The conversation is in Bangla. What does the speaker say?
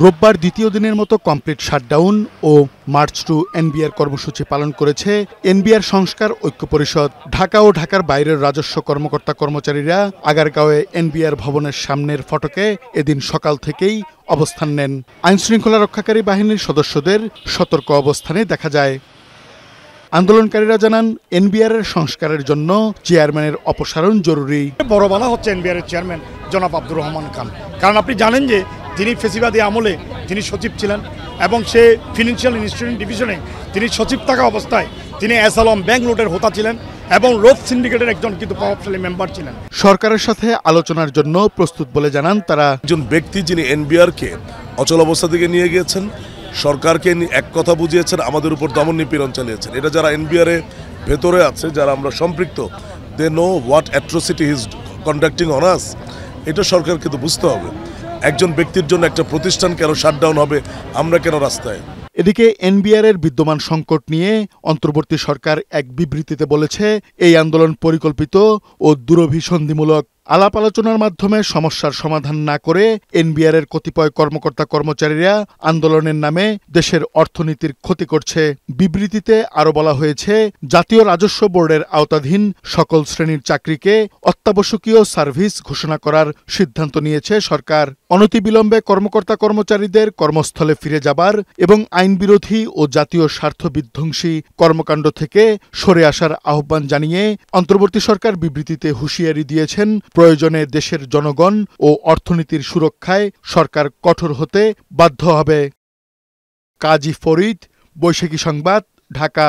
রোববার দ্বিতীয় দিনের মতো কমপ্লিট শাটডাউন ও মার্চ টু এনবিআর কর্মসূচি পালন করেছে এনবিআর সংস্কার ঐক্য পরিষদ। ঢাকা ও ঢাকার বাইরের রাজস্ব কর্মকর্তা কর্মচারীরা আগারগাঁওয়ে এনবিআর ভবনের সামনের ফটকে এদিন সকাল থেকেই অবস্থান নেন। আইনশৃঙ্খলা রক্ষাকারী বাহিনীর সদস্যদের সতর্ক অবস্থানে দেখা যায়। আন্দোলনকারীরা জানান, এনবিআর এর সংস্কারের জন্য চেয়ারম্যানের অপসারণ জরুরি। বড় বাধা হচ্ছে এনবিআর এর চেয়ারম্যান জনাব আব্দুর রহমান খান। কারণ আপনি জানেন যে তিনি ফেসিবাদী আমলে তিনি সচিব ছিলেন এবং সে ফিনান্সিয়াল ইনস্টিটিউশন ডিভিশনে তিনি সচিব থাকা অবস্থায় তিনি এসআলম ব্যাংক লুটের হোতা ছিলেন এবং রোড সিন্ডিকেটের একজন কিন্তু প্রভাবশালী মেম্বার ছিলেন। সরকারের সাথে আলোচনার জন্য প্রস্তুত বলে জানান তারা। একজন ব্যক্তি যিনি এনবিআরকে অচল অবস্থা থেকে নিয়ে গিয়েছেন, সরকারকে এক কথা বুঝিয়েছেন, আমাদের উপর দমন নিপীড়ন চালিয়েছেন। এটা যারা এনবিআর এ ভেতরে আছে, যারা আমরা সম্পৃক্ত, they know what atrocity is conducting on us. এটা সরকার কিন্তু বুঝতে হবে। একজন ব্যক্তির জন্য একটা প্রতিষ্ঠান কেন শাটডাউন হবে, আমরা কেন রাস্তায়। এদিকে এনবিআর এর বিদ্যমান সংকট নিয়ে অন্তর্বর্তী সরকার এক বিবৃতিতে বলেছে, এই আন্দোলন পরিকল্পিত ও দূরভিসন্ধিমূলক। আলাপ আলোচনার মাধ্যমে সমস্যার সমাধান না করে এনবিআর এর কতিপয় কর্মকর্তা কর্মচারীরা আন্দোলনের নামে দেশের অর্থনীতির ক্ষতি করছে। বিবৃতিতে আরও বলা হয়েছে, জাতীয় রাজস্ব বোর্ডের আওতাধীন সকল শ্রেণীর চাকরিকে অত্যাবশ্যকীয় সার্ভিস ঘোষণা করার সিদ্ধান্ত নিয়েছে সরকার। অনতিবিলম্বে কর্মকর্তা কর্মচারীদের কর্মস্থলে ফিরে যাবার এবং আইনবিরোধী ও জাতীয় স্বার্থ বিধ্বংসী কর্মকাণ্ড থেকে সরে আসার আহ্বান জানিয়ে অন্তর্বর্তী সরকার বিবৃতিতে হুঁশিয়ারি দিয়েছেন, প্রয়োজনে দেশের জনগণ ও অর্থনীতির সুরক্ষায় সরকার কঠোর হতে বাধ্য হবে। কাজী ফরিদ, বৈশাখী সংবাদ, ঢাকা।